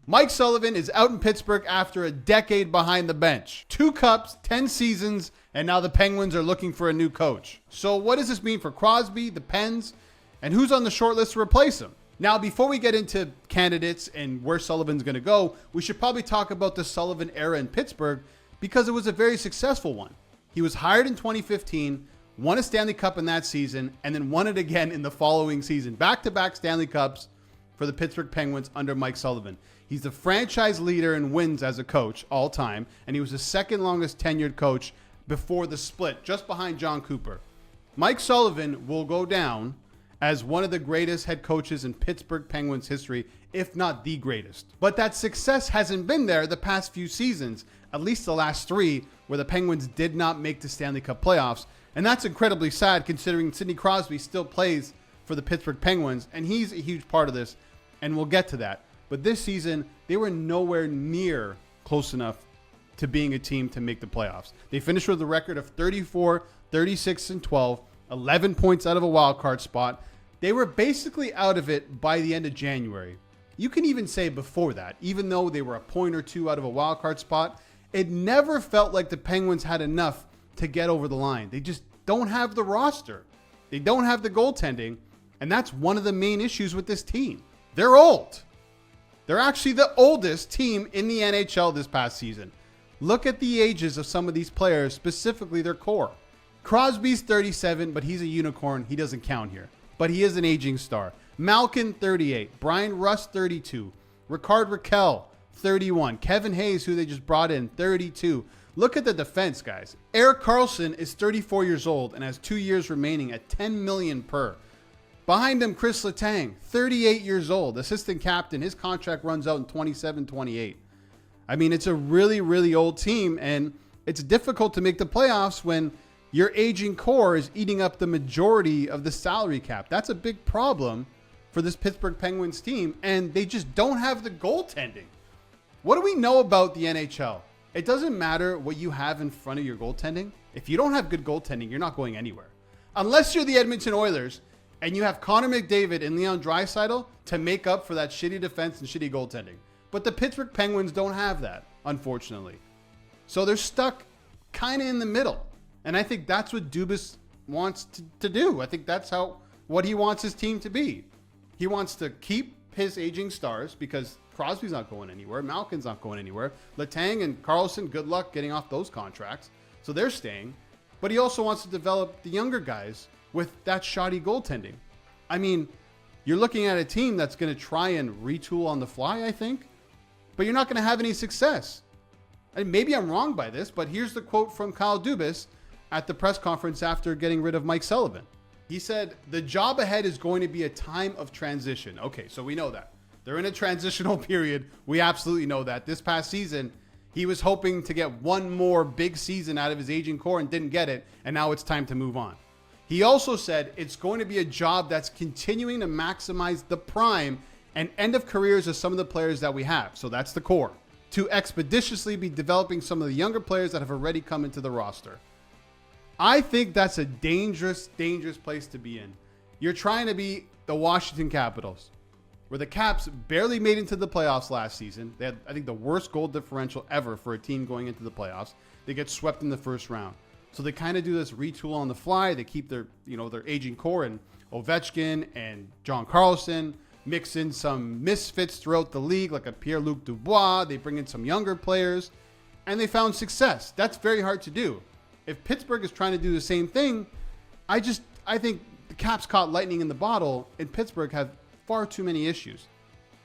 Mike Sullivan is out in Pittsburgh after a decade behind the bench. 2 cups, 10 seasons, and now the Penguins are looking for a new coach. So what does this mean for Crosby, the Pens, and who's on the short list to replace him? Now, before we get into candidates and where Sullivan's going to go, we should probably talk about the Sullivan era in Pittsburgh because it was a very successful one. He was hired in 2015, won a Stanley Cup in that season, and then won it again in the following season. Back-to-back Stanley Cups for the Pittsburgh Penguins under Mike Sullivan. He's the franchise leader in wins as a coach all time, and he was the second longest tenured coach before the split, just behind John Cooper. Mike Sullivan will go down as one of the greatest head coaches in Pittsburgh Penguins history, if not the greatest. But that success hasn't been there the past few seasons, at least the last 3, where the Penguins did not make the Stanley Cup playoffs. And that's incredibly sad considering Sidney Crosby still plays for the Pittsburgh Penguins, and he's a huge part of this, and we'll get to that. But this season, they were nowhere near close enough to being a team to make the playoffs. They finished with a record of 34, 36, and 12, 11 points out of a wild card spot. They were basically out of it by the end of January. You can even say before that, even though they were a point or 2 out of a wild card spot, it never felt like the Penguins had enough to get over the line. They just don't have the roster. They don't have the goaltending, and that's one of the main issues with this team. They're old. They're actually the oldest team in the NHL this past season. Look at the ages of some of these players, specifically their core. Crosby's 37, but he's a unicorn. He doesn't count here. But he is an aging star. Malkin, 38. Brian Rust, 32. Ricard Raquel, 31. Kevin Hayes, who they just brought in, 32. Look at the defense, guys. Erik Karlsson is 34 years old and has 2 years remaining at $10 million per. Behind him, Chris Letang, 38 years old, assistant captain. His contract runs out in 27-28. I mean, it's a really, really old team, and it's difficult to make the playoffs when your aging core is eating up the majority of the salary cap. That's a big problem for this Pittsburgh Penguins team, and they just don't have the goaltending. What do we know about the NHL? It doesn't matter what you have in front of your goaltending. If you don't have good goaltending, you're not going anywhere. Unless you're the Edmonton Oilers and you have Connor McDavid and Leon Draisaitl to make up for that shitty defense and shitty goaltending. But the Pittsburgh Penguins don't have that, unfortunately. So they're stuck kind of in the middle. And I think that's what Dubas wants to do. I think that's what he wants his team to be. He wants to keep his aging stars because Crosby's not going anywhere. Malkin's not going anywhere. Letang and Karlsson, good luck getting off those contracts. So they're staying. But he also wants to develop the younger guys with that shoddy goaltending. I mean, you're looking at a team that's going to try and retool on the fly, I think. But you're not going to have any success. And maybe I'm wrong by this, but here's the quote from Kyle Dubas at the press conference after getting rid of Mike Sullivan. He said, "The job ahead is going to be a time of transition." Okay, so we know that. They're in a transitional period. We absolutely know that. This past season, he was hoping to get one more big season out of his aging core and didn't get it, and now it's time to move on. He also said it's going to be a job that's continuing to maximize the prime and end of careers of some of the players that we have. So that's the core. To expeditiously be developing some of the younger players that have already come into the roster. I think that's a dangerous, dangerous place to be in. You're trying to be the Washington Capitals, where the Caps barely made into the playoffs last season. They had, I think, the worst goal differential ever for a team going into the playoffs. They get swept in the first round. So they kind of do this retool on the fly. They keep their aging core and Ovechkin and John Karlsson, mix in some misfits throughout the league like a Pierre-Luc Dubois. They bring in some younger players, and they found success. That's very hard to do. If Pittsburgh is trying to do the same thing, I think the Caps caught lightning in the bottle, and Pittsburgh have far too many issues.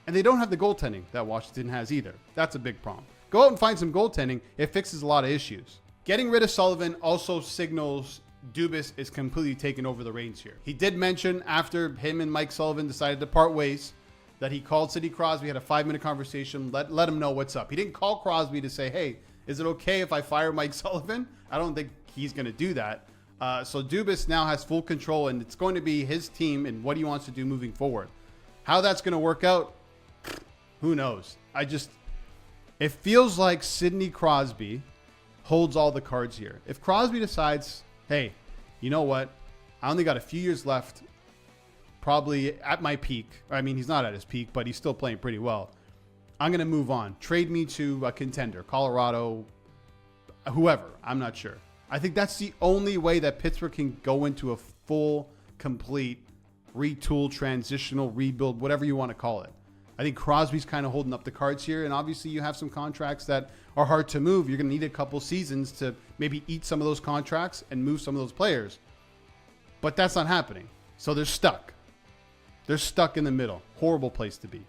And they don't have the goaltending that Washington has either. That's a big problem. Go out and find some goaltending. It fixes a lot of issues. Getting rid of Sullivan also signals Dubas is completely taking over the reins here. He did mention after him and Mike Sullivan decided to part ways that he called Sidney Crosby, had a 5-minute conversation, let him know what's up. He didn't call Crosby to say, hey, is it okay if I fire Mike Sullivan? I don't think he's going to do that. So Dubas now has full control, and it's going to be his team and what he wants to do moving forward. How that's going to work out, who knows? It feels like Sidney Crosby holds all the cards here. If Crosby decides, hey, you know what? I only got a few years left, probably at my peak. I mean, he's not at his peak, but he's still playing pretty well. I'm going to move on. Trade me to a contender, Colorado, whoever. I'm not sure. I think that's the only way that Pittsburgh can go into a full, complete, retool, transitional, rebuild, whatever you want to call it. I think Crosby's kind of holding up the cards here, and obviously you have some contracts that are hard to move. You're going to need a couple seasons to maybe eat some of those contracts and move some of those players. But that's not happening. So they're stuck. They're stuck in the middle. Horrible place to be.